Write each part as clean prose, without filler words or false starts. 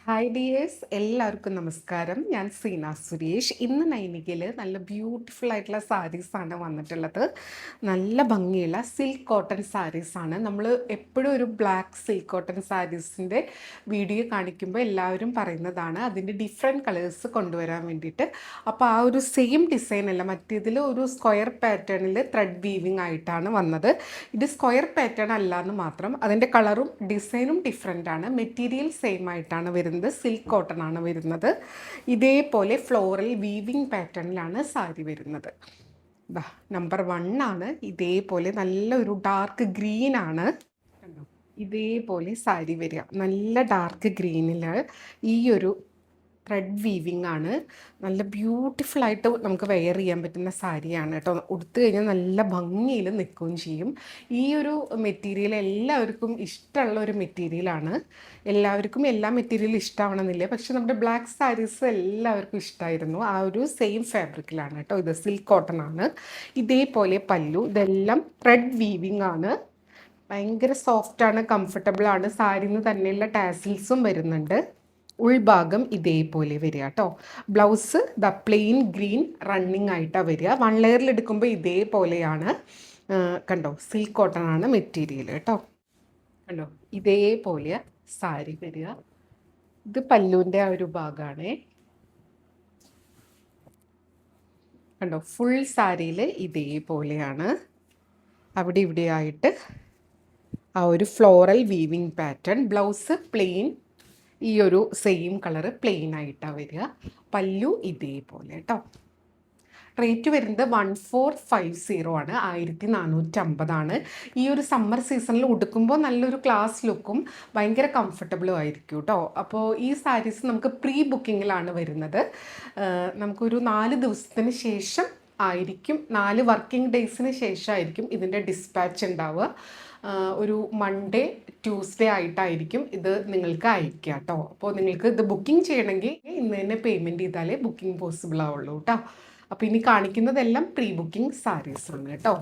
Hi dears, എല്ലാവർക്കും നമസ്കാരം. ഞാൻ സീന സുരേഷ്. ഇന്ന് നൈനികയിൽ നല്ല ബ്യൂട്ടിഫുൾ ആയിട്ടുള്ള സാരീസാണ് വന്നിട്ടുള്ളത്. നല്ല ഭംഗിയുള്ള സിൽക്ക് കോട്ടൺ സാരീസാണ്. നമ്മൾ എപ്പോഴും ഒരു ബ്ലാക്ക് സിൽക്ക് കോട്ടൺ സാരീസിൻ്റെ വീഡിയോ കാണിക്കുമ്പോൾ എല്ലാവരും പറയുന്നതാണ് അതിൻ്റെ ഡിഫറെൻറ്റ് കളേഴ്സ് കൊണ്ടുവരാൻ വേണ്ടിയിട്ട്. അപ്പോൾ ആ ഒരു സെയിം ഡിസൈൻ അല്ല, മറ്റേതിൽ ഒരു സ്ക്വയർ പാറ്റേണിൽ ത്രെഡ് വീവിങ് ആയിട്ടാണ് വന്നത്. ഇത് സ്ക്വയർ പാറ്റേൺ അല്ല എന്ന് മാത്രം, അതിൻ്റെ കളറും ഡിസൈനും ഡിഫറെൻ്റ് ആണ്. മെറ്റീരിയൽ സെയിം ആയിട്ടാണ് വരുന്നത്, സിൽക്ക് കോട്ടൺ ആണ് വരുന്നത്. ഇതേപോലെ ഫ്ലോറൽ വീവിങ് പാറ്റേണിലാണ് സാരി വരുന്നത്. നമ്പർ 1 ആണ്. ഇതേപോലെ നല്ലൊരു ഡാർക്ക് ഗ്രീൻ ആണ്. ഇതേപോലെ സാരി വരിക നല്ല ഡാർക്ക് ഗ്രീനിൽ ഈ ഒരു ത്രെഡ് വീവിങ് ആണ്. നല്ല ബ്യൂട്ടിഫുൾ ആയിട്ട് നമുക്ക് വെയർ ചെയ്യാൻ പറ്റുന്ന സാരിയാണ് കേട്ടോ. ഉടുത്തു കഴിഞ്ഞാൽ നല്ല ഭംഗിയിൽ നിൽക്കുകയും ചെയ്യും. ഈ ഒരു മെറ്റീരിയൽ എല്ലാവർക്കും ഇഷ്ടമുള്ള ഒരു മെറ്റീരിയലാണ്. എല്ലാവർക്കും എല്ലാ മെറ്റീരിയലും ഇഷ്ടമാവണമെന്നില്ല, പക്ഷെ നമ്മുടെ ബ്ലാക്ക് സാരീസ് എല്ലാവർക്കും ഇഷ്ടമായിരുന്നു. ആ ഒരു സെയിം ഫാബ്രിക്കിലാണ് കേട്ടോ. ഇത് സിൽക്ക് കോട്ടൺ ആണ്. ഇതേപോലെ പല്ലു, ഇതെല്ലാം ത്രെഡ് വീവിങ് ആണ്. ഭയങ്കര സോഫ്റ്റാണ്, കംഫർട്ടബിളാണ്. സാരിന്ന് തന്നെയുള്ള ടാസിൽസും വരുന്നുണ്ട്. ഉൾഭാഗം ഇതേപോലെ വരിക കേട്ടോ. Blouse the plain green running ആയിട്ടാണ് വരിക. 1 ലെയറിൽ എടുക്കുമ്പോൾ ഇതേപോലെയാണ്. കണ്ടോ, സിൽക്ക് കോട്ടൺ ആണ് മെറ്റീരിയൽ കേട്ടോ. കണ്ടോ, ഇതേപോലെ സാരി വരിക. ഇത് പല്ലുവിൻ്റെ ആ ഒരു ഭാഗമാണ്. കണ്ടോ, ഫുൾ സാരിയിൽ ഇതേപോലെയാണ്. അവിടെ ഇവിടെ ആയിട്ട് ആ ഒരു floral weaving pattern. Blouse plain, ഈ ഒരു സെയിം കളറ് പ്ലെയിൻ ആയിട്ടാണ് വരിക. പല്ലു ഇതേപോലെ കേട്ടോ. റേറ്റ് വരുന്നത് 1450 ആണ്, 1450 ആണ്. ഈ ഒരു സമ്മർ സീസണിൽ ഉടുക്കുമ്പോൾ നല്ലൊരു ക്ലാസ് ലുക്കും ഭയങ്കര കംഫർട്ടബിളും ആയിരിക്കും കേട്ടോ. അപ്പോൾ ഈ സാരീസ് നമുക്ക് പ്രീ ബുക്കിങ്ങിലാണ് വരുന്നത്. നമുക്കൊരു 4 ദിവസത്തിന് ശേഷം ആയിരിക്കും, 4 വർക്കിംഗ് ഡേയ്സിന് ശേഷമായിരിക്കും ഇതിൻ്റെ ഡിസ്പാച്ച് ഉണ്ടാവുക. ഒരു മൺഡേ ട്യൂസ്ഡേ ആയിട്ടായിരിക്കും ഇത് നിങ്ങൾക്ക് അയക്കുക കേട്ടോ. അപ്പോൾ നിങ്ങൾക്ക് ഇത് ബുക്കിംഗ് ചെയ്യണമെങ്കിൽ ഇന്ന് തന്നെ പേയ്മെൻറ്റ് ചെയ്താലേ ബുക്കിംഗ് പോസിബിൾ ആവുള്ളൂ കേട്ടോ. അപ്പോൾ ഇനി കാണിക്കുന്നതെല്ലാം പ്രീ ബുക്കിംഗ് സാരീസാണ് കേട്ടോ.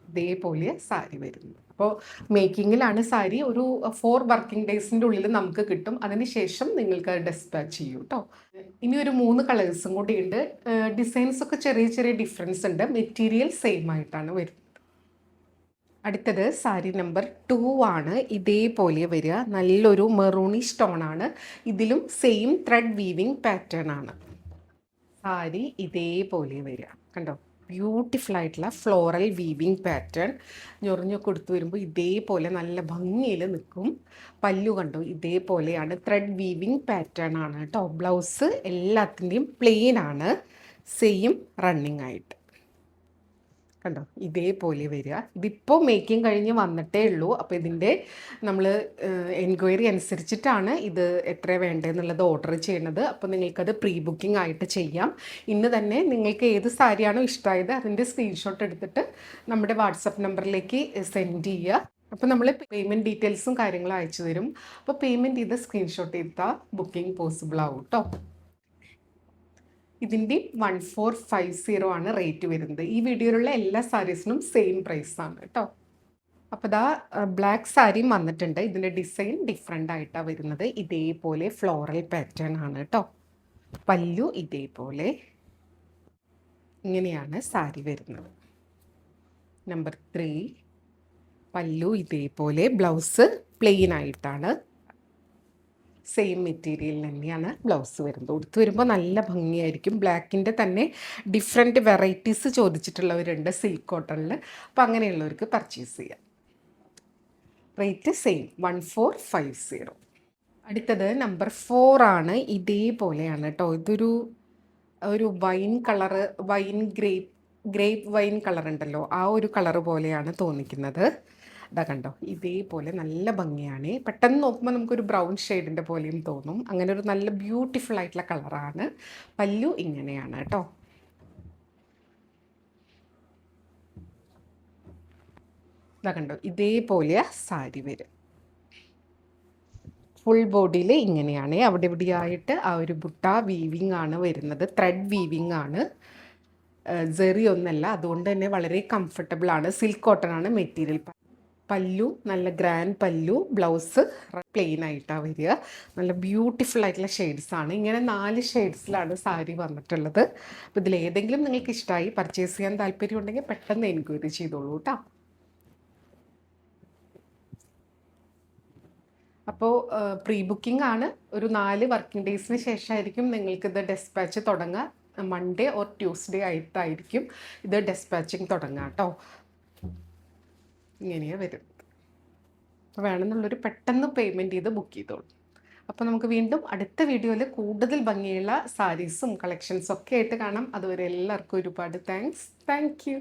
ഇതേപോലെ സാരി വരുന്നു. അപ്പോൾ മേക്കിങ്ങിലാണ് സാരി. ഒരു 4 വർക്കിംഗ് ഡേയ്സിൻ്റെ ഉള്ളിൽ നമുക്ക് കിട്ടും. അതിനുശേഷം നിങ്ങൾക്ക് ഡിസ്പാച്ച് ചെയ്യും കേട്ടോ. ഇനി ഒരു 3 കളേഴ്സും കൂടി ഉണ്ട്. ഡിസൈൻസൊക്കെ ചെറിയ ചെറിയ ഡിഫറൻസ് ഉണ്ട്. മെറ്റീരിയൽ സെയിം ആയിട്ടാണ് വരുന്നത്. അടുത്തത് സാരി നമ്പർ 2 ആണ്. ഇതേപോലെ വരിക. നല്ലൊരു മെറൂണി സ്റ്റോൺ ആണ്. ഇതിലും സെയിം ത്രെഡ് വീവിങ് പാറ്റേൺ ആണ്. സാരി ഇതേപോലെ വരിക. കണ്ടോ, ബ്യൂട്ടിഫുൾ ആയിട്ടുള്ള ഫ്ലോറൽ വീവിങ് പാറ്റേൺ. ഞൊറിഞ്ഞൊക്കെ കൊടുത്തു വരുമ്പോൾ ഇതേപോലെ നല്ല ഭംഗിയിൽ നിൽക്കും. പല്ലു കണ്ടോ, ഇതേപോലെയാണ്. ത്രെഡ് വീവിങ് പാറ്റേൺ ആണ് കേട്ടോ. ബ്ലൗസ് എല്ലാത്തിൻ്റെയും പ്ലെയിൻ ആണ്, സെയിം റണ്ണിങ് ആയിട്ട്. കണ്ടോ, ഇതേപോലെ വരിക. ഇതിപ്പോൾ മേക്കിംഗ് കഴിഞ്ഞ് വന്നിട്ടേ ഉള്ളൂ. അപ്പോൾ ഇതിൻ്റെ നമ്മൾ എൻക്വയറി അനുസരിച്ചിട്ടാണ് ഇത് എത്ര വേണ്ടതെന്നുള്ളത് ഓർഡർ ചെയ്യുന്നത്. അപ്പോൾ നിങ്ങൾക്കത് പ്രീ ബുക്കിംഗ് ആയിട്ട് ചെയ്യാം. ഇന്ന് തന്നെ നിങ്ങൾക്ക് ഏത് സാരിയാണോ ഇഷ്ടമായത് അതിൻ്റെ സ്ക്രീൻഷോട്ട് എടുത്തിട്ട് നമ്മുടെ വാട്സപ്പ് നമ്പറിലേക്ക് സെൻഡ് ചെയ്യുക. അപ്പോൾ നമ്മൾ പേയ്മെൻറ്റ് ഡീറ്റെയിൽസും കാര്യങ്ങളും അയച്ചു തരും. അപ്പോൾ പേയ്മെൻറ്റ് ചെയ്ത് സ്ക്രീൻഷോട്ട് ചെയ്താൽ ബുക്കിംഗ് പോസിബിൾ ആവും കേട്ടോ. ഇതിൻ്റെ 1450 ആണ് റേറ്റ് വരുന്നത്. ഈ വീഡിയോയിലുള്ള എല്ലാ സാരീസിനും സെയിം പ്രൈസാണ് കേട്ടോ. അപ്പോൾ ഇതാ ബ്ലാക്ക് സാരിയും വന്നിട്ടുണ്ട്. ഇതിൻ്റെ ഡിസൈൻ ഡിഫറെൻ്റ് ആയിട്ടാണ് വരുന്നത്. ഇതേപോലെ ഫ്ലോറൽ പാറ്റേൺ ആണ് കേട്ടോ. പല്ലു ഇതേപോലെ ഇങ്ങനെയാണ് സാരി വരുന്നത്. നമ്പർ 3 പല്ലു ഇതേപോലെ. ബ്ലൗസ് പ്ലെയിൻ ആയിട്ടാണ്, സെയിം മെറ്റീരിയൽ തന്നെയാണ് ബ്ലൗസ് വരുന്നത്. ഉടുത്ത് വരുമ്പോൾ നല്ല ഭംഗിയായിരിക്കും. ബ്ലാക്കിൻ്റെ തന്നെ ഡിഫറെൻറ്റ് വെറൈറ്റീസ് ചോദിച്ചിട്ടുള്ളവരുണ്ട് സിൽക്ക് കോട്ടണിൽ. അപ്പോൾ അങ്ങനെയുള്ളവർക്ക് പർച്ചേസ് ചെയ്യാം. Rate same 1450. അടുത്തത് നമ്പർ 4 ആണ്. ഇതേപോലെയാണ് കേട്ടോ. ഇതൊരു wine colour, grape wine colour ഉണ്ടല്ലോ, ആ ഒരു കളറ് പോലെയാണ് തോന്നിക്കുന്നത്. ഇതാ കണ്ടോ, ഇതേപോലെ നല്ല ഭംഗിയാണ്. പെട്ടെന്ന് നോക്കുമ്പോൾ നമുക്കൊരു ബ്രൗൺ ഷെയ്ഡിൻ്റെ പോലെയും തോന്നും. അങ്ങനെ ഒരു നല്ല ബ്യൂട്ടിഫുൾ ആയിട്ടുള്ള കളറാണ്. പല്ലു ഇങ്ങനെയാണ് കേട്ടോ. ഇതാ കണ്ടോ, ഇതേപോലെ സാരി വരും. ഫുൾ ബോഡിയിൽ ഇങ്ങനെയാണ്. അവിടെ ഇവിടെയായിട്ട് ആ ഒരു ബുട്ട വീവിങ് ആണ് വരുന്നത്. ത്രെഡ് വീവിങ് ആണ്, ജെറി ഒന്നല്ല. അതുകൊണ്ട് തന്നെ വളരെ കംഫർട്ടബിൾ ആണ്. സിൽക്ക് കോട്ടൺ ആണ് മെറ്റീരിയൽ. പല്ലു നല്ല ഗ്രാൻഡ് പല്ലു, ബ്ലൗസ് പ്ലെയിൻ ആയിട്ടാണ് വരിക. നല്ല ബ്യൂട്ടിഫുൾ ആയിട്ടുള്ള ഷെയ്ഡ്സാണ്. ഇങ്ങനെ 4 ഷെയ്ഡ്സിലാണ് സാരി വന്നിട്ടുള്ളത്. അപ്പോൾ ഇതിലേതെങ്കിലും നിങ്ങൾക്ക് ഇഷ്ടമായി പർച്ചേസ് ചെയ്യാൻ താല്പര്യം ഉണ്ടെങ്കിൽ പെട്ടെന്ന് എൻക്വയറി ചെയ്തോളൂ കേട്ടോ. അപ്പോൾ പ്രീ ബുക്കിംഗ് ആണ്. ഒരു 4 വർക്കിംഗ് ഡേയ്സിന് ശേഷമായിരിക്കും നിങ്ങൾക്കിത് ഡെസ്പാച്ച് തുടങ്ങുക. മൺഡേ ഓർ ട്യൂസ്ഡേ ആയിട്ടായിരിക്കും ഇത് ഡെസ്പാച്ചിങ് തുടങ്ങുക കേട്ടോ. ഇങ്ങനെയാണ് വരും. അപ്പോൾ വേണമെന്നുള്ളൊരു പെട്ടെന്ന് പേയ്മെൻറ്റ് ചെയ്ത് ബുക്ക് ചെയ്തോളൂ. അപ്പോൾ നമുക്ക് വീണ്ടും അടുത്ത വീഡിയോയിൽ കൂടുതൽ ഭംഗിയുള്ള സാരീസും കളക്ഷൻസും ഒക്കെ ആയിട്ട് കാണാം. അതുവരെ എല്ലാവർക്കും ഒരുപാട് താങ്ക് യു.